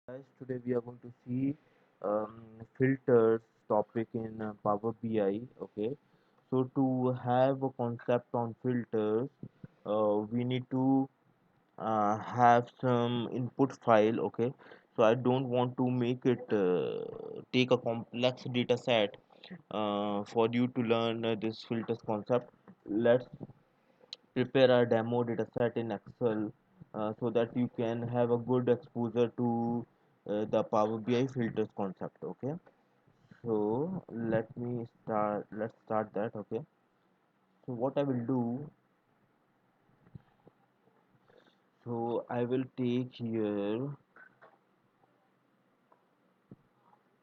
Guys, today we are going to see filters topic in Power BI. Okay, so to have a concept on filters, we need to have some input file. Okay, so I don't want to make it take a complex data set for you to learn this filters concept. Let's prepare a demo data set in Excel so that you can have a good exposure to the Power BI filters concept. Okay, so let's start that. Okay, so what I will do, so I will take here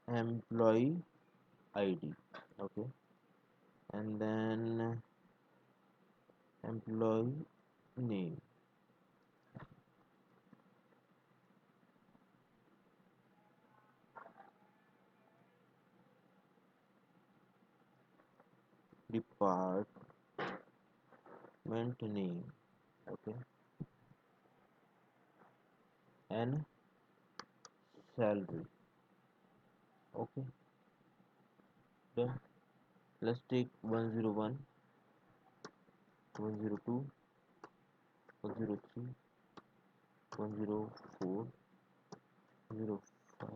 employee ID. Okay, and then employee name, department name. Okay, and salary. Okay, then let's take 101, 102, 103, 104, 105.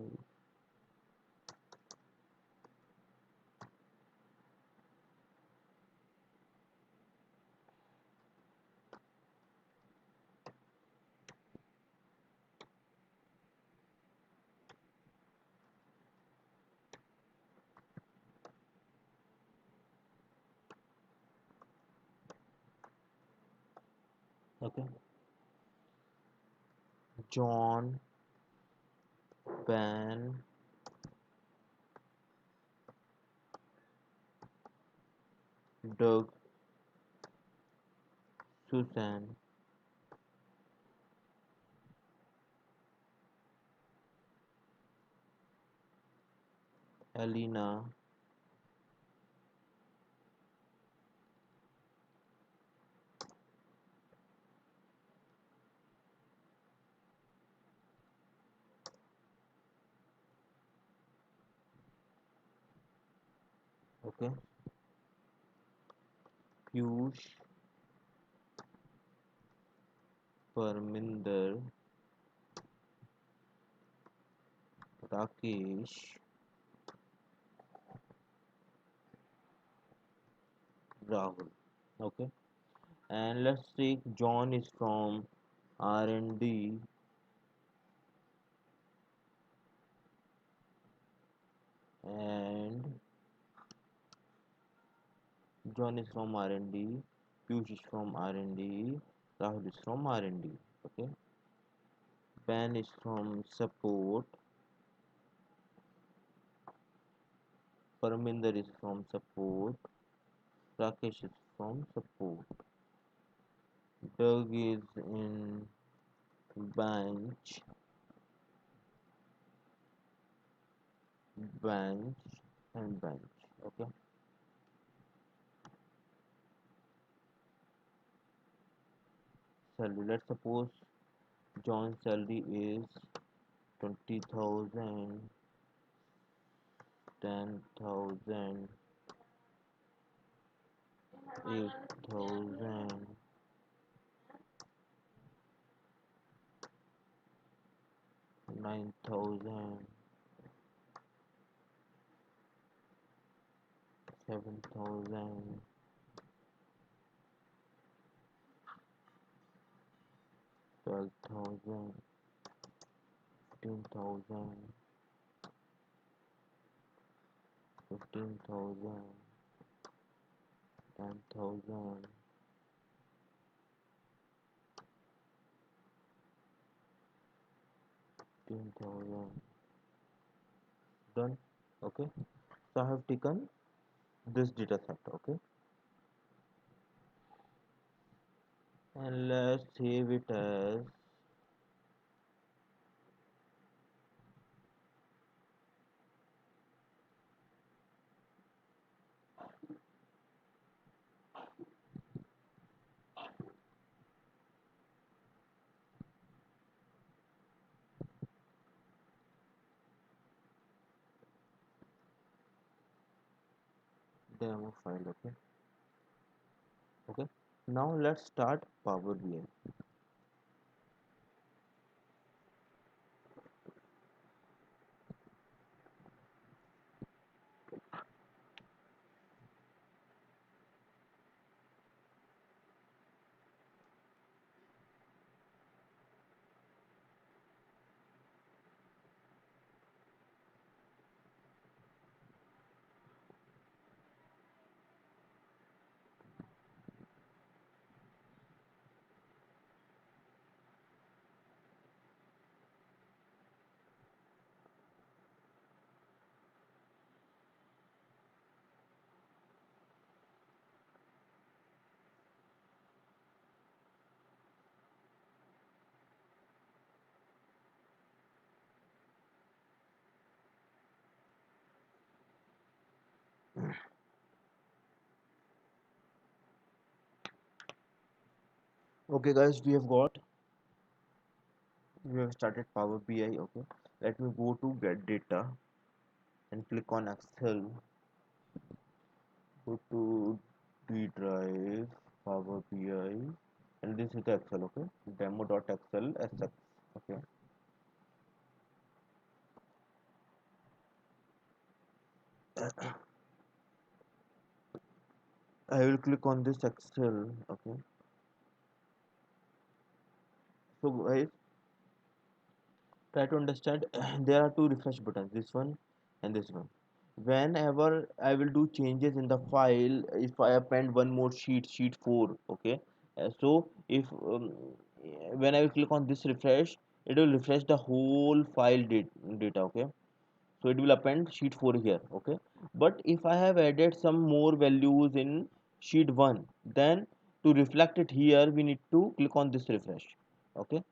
Okay, John, Ben, Doug, Susan, Alina. Okay, Piyush, Parminder, Rakesh, Rahul. Okay, and let's take John is from R&D, and John is from R&D, Piyush is from R&D, Rahul is from R&D. Okay, Ben is from support, Parminder is from support, Rakesh is from support, Doug is in bench, bench, and bench. Okay, salary. Let's suppose John's salary is 20,000, 10,000, 8,000, 9,000, 7,000, 12,000, 15,000, 15,000, 10,000, 15,000. Done. Okay, so I have taken this data set. Okay, and let's save it as demo file. Okay. Okay, now let's start Power BI. Okay guys, we have started Power BI. Okay, let me go to get data and click on Excel. Go to D drive, Power BI, and this is the Excel. Okay, demo.xl sx. Okay, I will click on this Excel. Okay, so guys, try to understand. There are two refresh buttons, this one and this one. Whenever I will do changes in the file, if I append one more sheet 4. Okay, so if when I will click on this refresh, it will refresh the whole file data. Okay, so it will append sheet 4 here. Okay, but if I have added some more values in sheet 1, then to reflect it here we need to click on this refresh. Okay,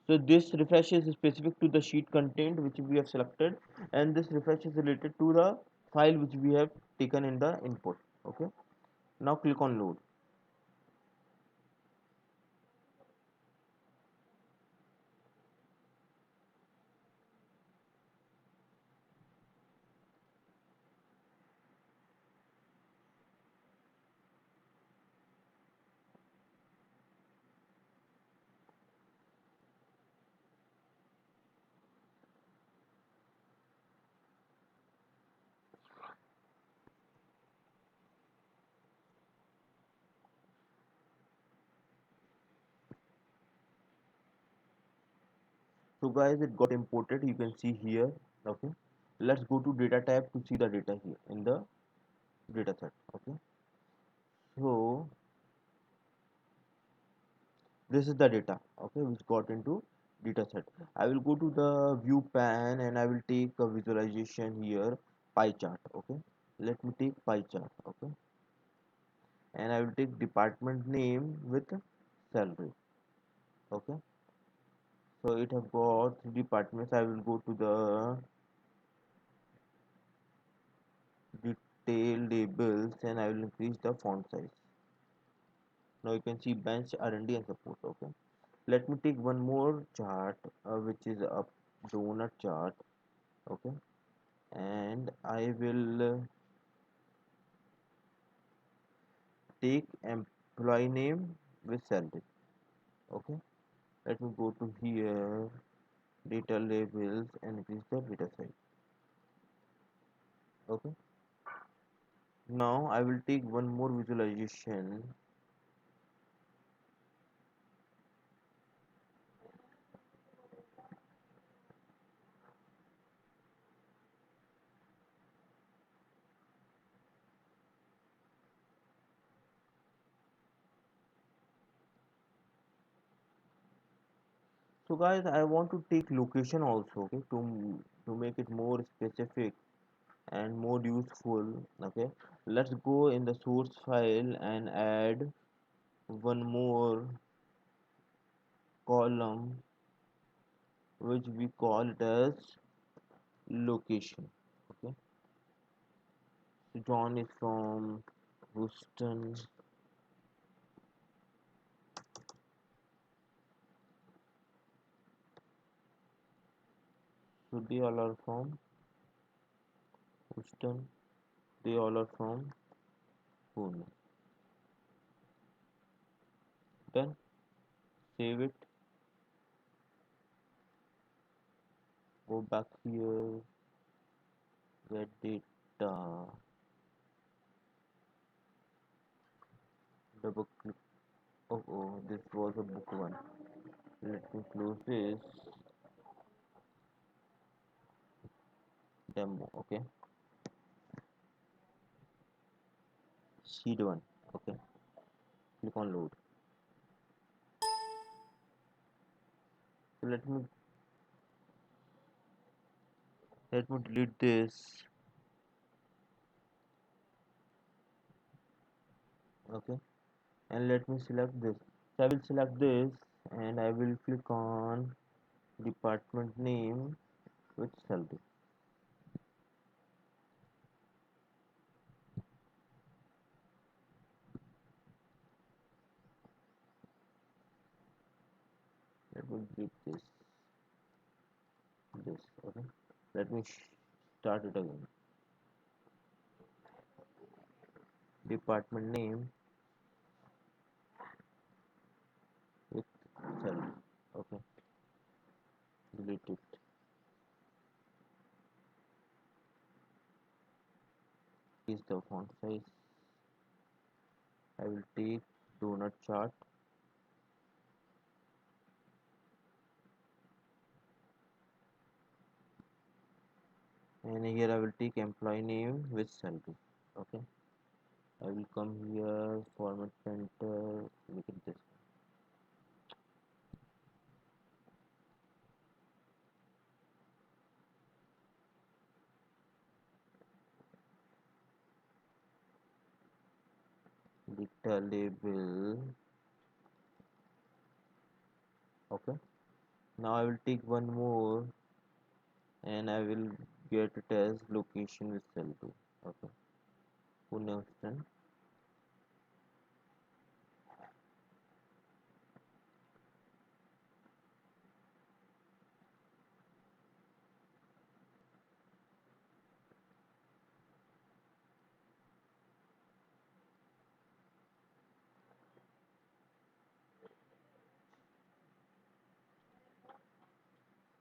so this refresh is specific to the sheet content which we have selected, and this refresh is related to the file which we have taken in the input. Okay, now click on load. So guys, it got imported, you can see here. Okay, let's go to data tab to see the data here in the data set. Okay, so this is the data, okay, which got into data set. I will go to the view pan and I will take a visualization here, pie chart. Okay, let me take pie chart. Okay, and I will take department name with salary. Okay, so it have got three departments. I will go to the detail labels and I will increase the font size. Now you can see bench, R&D and D, and support. Okay, let me take one more chart, which is a donut chart. Okay, and I will take employee name with salary. Okay, let me go to here, data labels, and increase the data size. Okay, now I will take one more visualization. So guys, I want to take location also. Okay, to make it more specific and more useful. Okay, let's go in the source file and add one more column which we call it as location. Okay, so John is from Houston. So they all are from Houston. They all are from Pune. Done. Save it. Go back here. Get data. Double click. Oh, oh, this was a book one. Let me close this. Demo. Okay. Sheet one. Okay. Click on load. So let me delete this. Okay. And let me select this. So I will select this and I will click on department name with salary. Let me delete this. Okay. Let me start it again. Department name with salary. Okay. Delete it. Is the font size. I will take donut chart and here I will take employee name with salary. Okay. I will come here, format center, make it this. Data label. Okay. Now I will take one more and I will get it as location with salary. Okay. Pune Austin.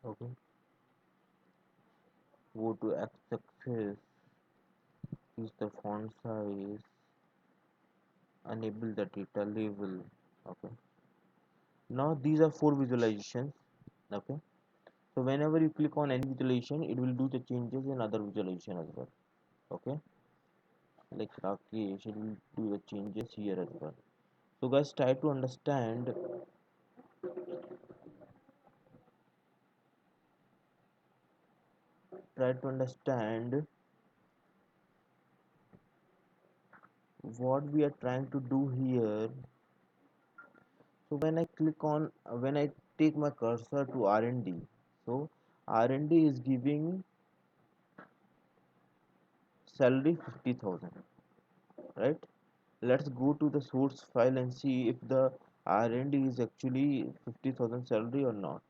Okay. Go to access, use the font size, enable the data label. Okay. Now these are four visualizations. Okay. So whenever you click on any visualization, it will do the changes in other visualization as well. Okay. Like Rakesh, it will do the changes here as well. So guys, try to understand what we are trying to do here. So when I take my cursor to R&D, so R&D is giving salary 50,000, right? Let's go to the source file and see if the R&D is actually 50,000 salary or not.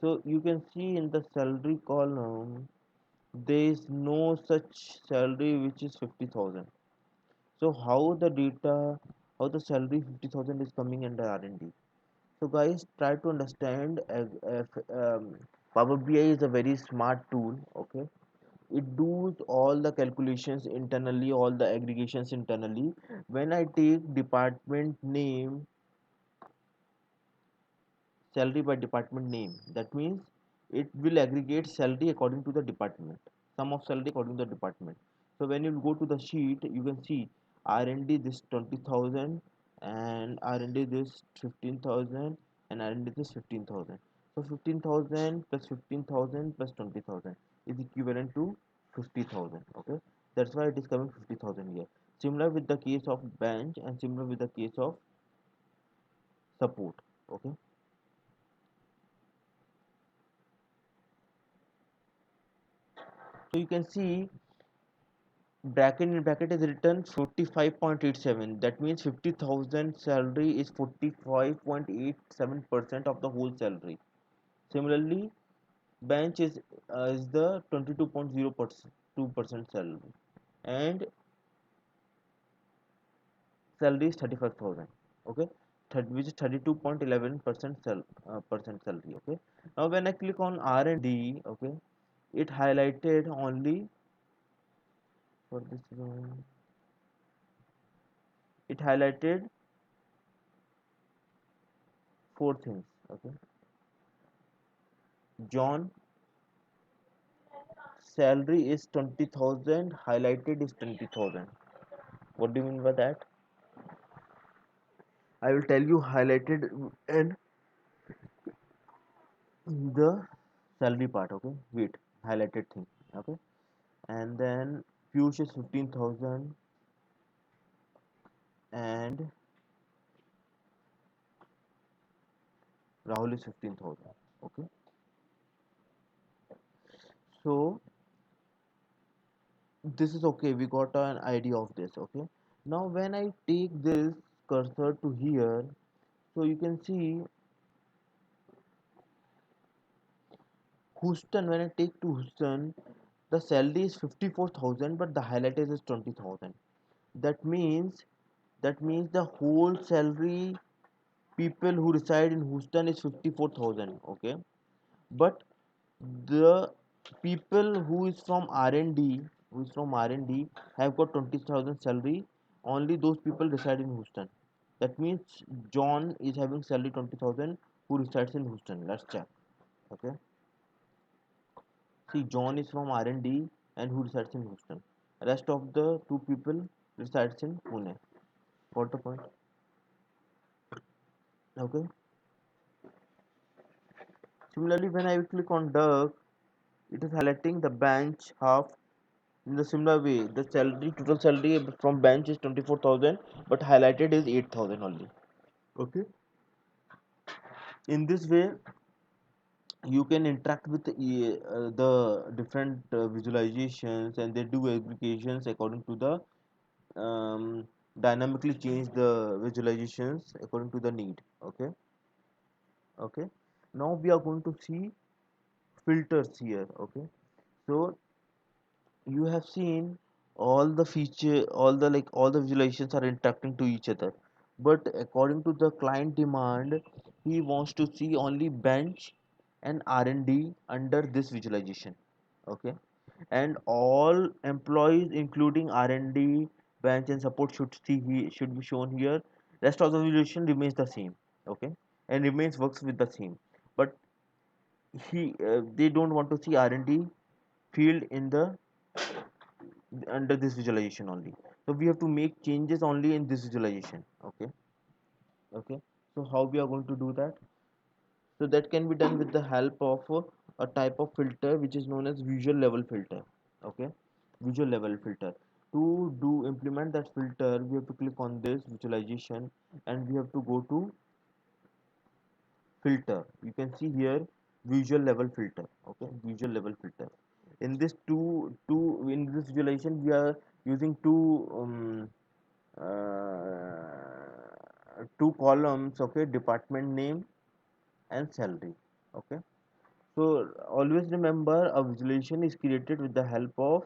So you can see in the salary column there is no such salary which is 50,000. So how the salary 50,000 is coming under R&D? So guys, try to understand. Power BI is a very smart tool. Okay, it does all the calculations internally, all the aggregations internally. When I take department name, salary by department name, that means it will aggregate salary according to the department, sum of salary according to the department. So when you go to the sheet, you can see R&D this 20,000 and R&D this 15,000 and R&D this 15,000. So 15,000 plus 15,000 plus 20,000 is equivalent to 50,000. Okay, that's why it is coming 50,000 here. Similar with the case of bench and similar with the case of support. Okay, so you can see bracket in bracket is written 45.87. That means 50,000 salary is 45.87% of the whole salary. Similarly, bench is the 22.02%. 2% salary, and salary is 35,000. Okay, which is 32.11% percent salary. Okay, now when I click on R&D, okay, it highlighted only for this one, it highlighted four things. Okay, John salary is 20,000, highlighted is 20,000. What do you mean by that? I will tell you highlighted in the salary part. Okay, wait, highlighted thing. Okay, and then Piyush is 15,000, and Rahul is 15,000. Okay, so this is okay. We got an idea of this. Okay, now when I take this cursor to here, so you can see Houston. When I take to Houston, the salary is 54,000, but the highlighted is 20,000. That means the whole salary people who reside in Houston is 54,000. Okay, but the people who is from R&D have got 20,000 salary. Only those people reside in Houston. That means John is having salary 20,000 who resides in Houston. Let's check. Okay, see, John is from R&D and who resides in Houston. Rest of the two people resides in Pune. Got the point? Okay. Similarly, when I click on Duck, it is highlighting the bench half in the similar way. The salary, total salary from bench is 24,000, but highlighted is 8,000 only. Okay. In this way, you can interact with the different visualizations, and they do aggregations according to the dynamically change the visualizations according to the need. Okay. Okay, now we are going to see filters here. Okay, so you have seen all the all the visualizations are interacting to each other, but according to the client demand, he wants to see only bench and R&D under this visualization. Okay, and all employees including R&D, bench and support should be shown here. Rest of the visualization remains the same. Okay, and remains works with the same, but they don't want to see R&D field in the under this visualization only. So we have to make changes only in this visualization. Okay. Okay, so how we are going to do that? So that can be done with the help of a type of filter which is known as visual level filter. Okay, visual level filter. To do implement that filter, we have to click on this visualization, and we have to go to filter. You can see here visual level filter. Okay, visual level filter. In this in this visualization, we are using two columns. Okay, department name and salary. Okay, so always remember, a visualization is created with the help of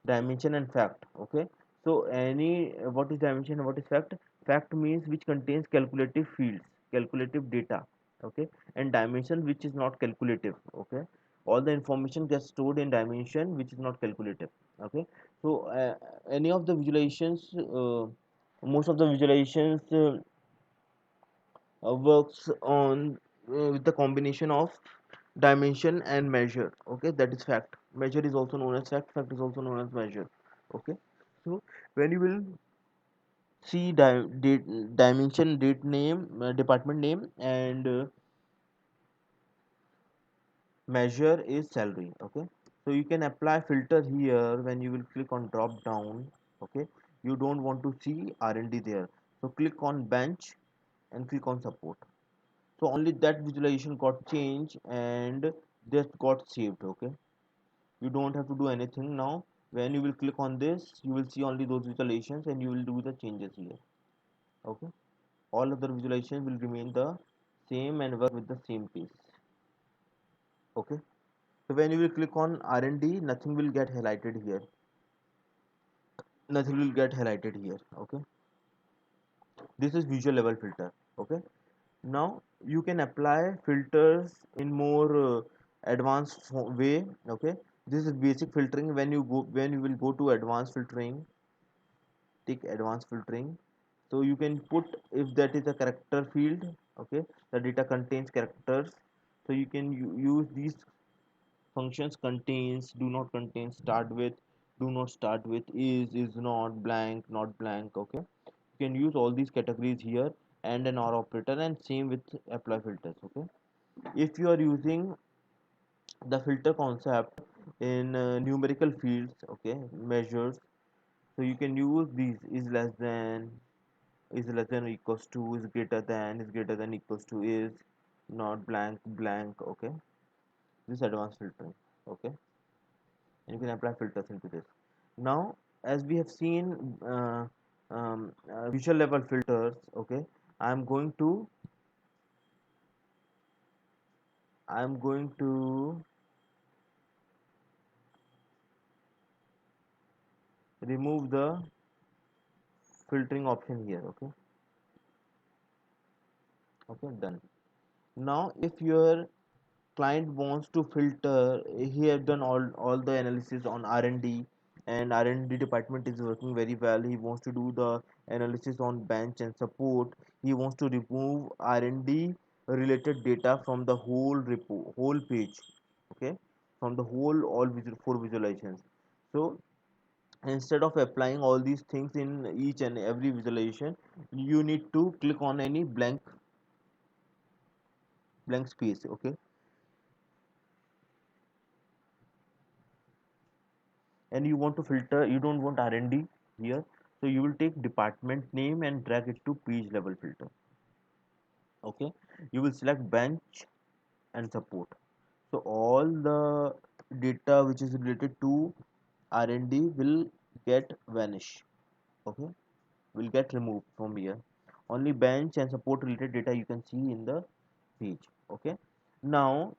dimension and fact. Okay, so what is dimension and what is fact? Fact means which contains calculative fields, calculative data. Okay, and dimension which is not calculative. Okay, all the information gets stored in dimension which is not calculative. Okay, so any of the visualizations, most of the visualizations works on with the combination of dimension and measure. Okay, that is fact. Measure is also known as fact. Fact is also known as measure. Okay, so when you will see dimension, date name, department name, and measure is salary. Okay, so you can apply filter here when you will click on drop down. Okay, you don't want to see R&D there, so click on bench and click on support. So only that visualization got changed and that got saved. Okay, you don't have to do anything now. When you will click on this, you will see only those visualizations and you will do the changes here. Okay, all other visualizations will remain the same and work with the same pace. Okay, So when you will click on R&D, nothing will get highlighted here. Nothing will get highlighted here. Okay. This is visual level filter. Okay. Now you can apply filters in more advanced way. Okay. This is basic filtering. When you will go to advanced filtering, take advanced filtering. So you can put, if that is a character field, okay, the data contains characters, so you can use these functions: contains, do not contain, start with, do not start with, is not, blank, not blank. Okay, you can use all these categories here, and an or operator, and same with apply filters. Okay, if you are using the filter concept in numerical fields, okay, measures, so you can use these: is less than or equals to, is greater than equals to, is not blank, blank. Okay, this advanced filtering. Okay, and you can apply filters into this. Now as we have seen visual level filters, okay, i'm going to I'm going to remove the filtering option here. Okay, okay, done. Now if your client wants to filter, he have done all the analysis on R&D, and R&D department is working very well. He wants to do the analysis on bench and support. He wants to remove R&D related data from the whole page. Okay, from the whole all four visualizations. So instead of applying all these things in each and every visualization, you need to click on any blank space. Okay, and you want to filter, you don't want R&D here, so you will take department name and drag it to page level filter. Okay, you will select bench and support, so all the data which is related to R&D will get vanish. Okay, will get removed from here. Only bench and support related data you can see in the page. Okay, now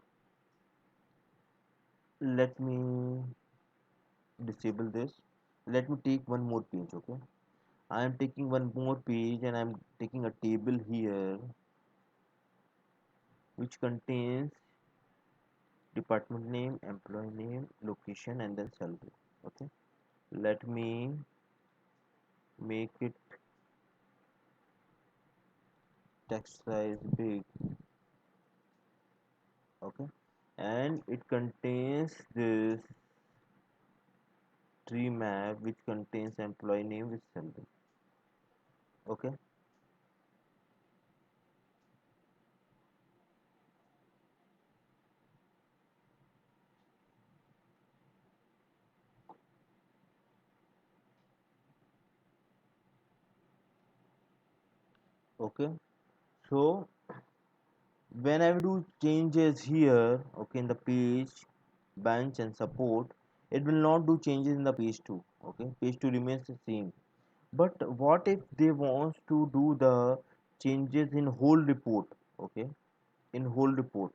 let me disable this. Let me take one more page. Okay, I am taking one more page, and I am taking a table here which contains department name, employee name, location, and then salary. Okay, let me make it text size big. Okay, and it contains this tree map which contains employee name with salary. Okay, okay, so when I do changes here, okay, in the page, bench and support, it will not do changes in the page 2. Okay, page 2 remains the same. But what if they want to do the changes in whole report? Okay, in whole report,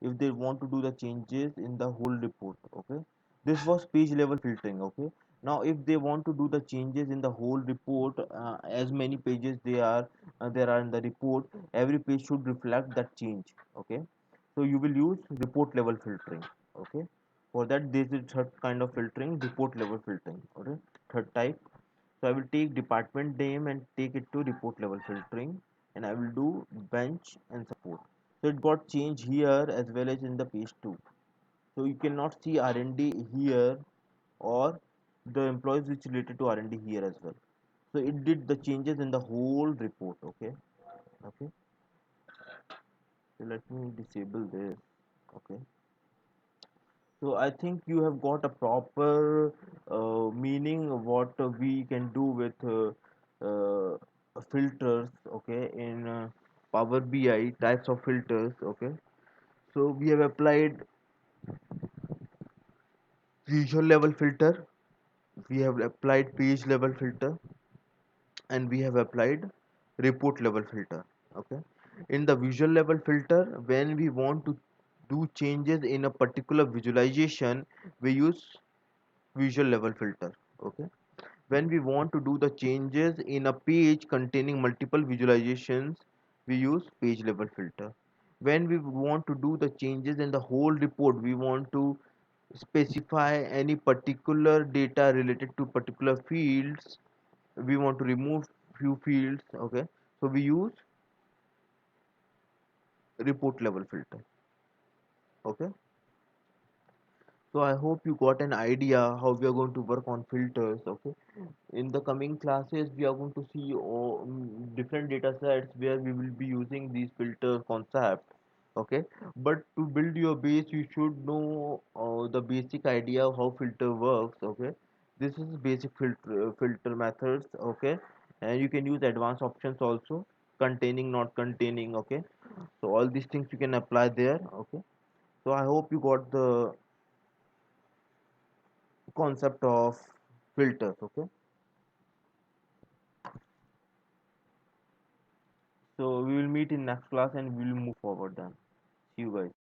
if they want to do the changes in the whole report. Okay, this was page level filtering. Okay, now if they want to do the changes in the whole report, as many pages there are in the report, every page should reflect that change. Okay, so you will use report level filtering. Okay, for that this is third kind of filtering, report level filtering. Okay, third type. So I will take department name and take it to report level filtering, and I will do bench and support. So it got changed here as well as in the page 2. So you cannot see R&D here, or the employees which related to R&D here as well. So it did the changes in the whole report. Okay, okay. So let me disable this. Okay. So I think you have got a proper meaning of what we can do with filters. Okay, in Power BI, types of filters. Okay, so we have applied visual level filter, we have applied page level filter, and we have applied report level filter. Okay, in the visual level filter, when we want to do changes in a particular visualization, we use visual level filter. Okay, when we want to do the changes in a page containing multiple visualizations, we use page level filter. When we want to do the changes in the whole report, we want to specify any particular data related to particular fields, we want to remove few fields. Okay, so we use report level filter. Okay, so I hope you got an idea how we are going to work on filters. Okay, in the coming classes we are going to see different data sets where we will be using these filter concept. Okay, but to build your base you should know the basic idea of how filter works. Okay, this is basic filter methods. Okay, and you can use advanced options also, containing, not containing. Okay, so all these things you can apply there. Okay, so I hope you got the concept of filters. Okay, so we will meet in next class and we will move forward then. See you guys.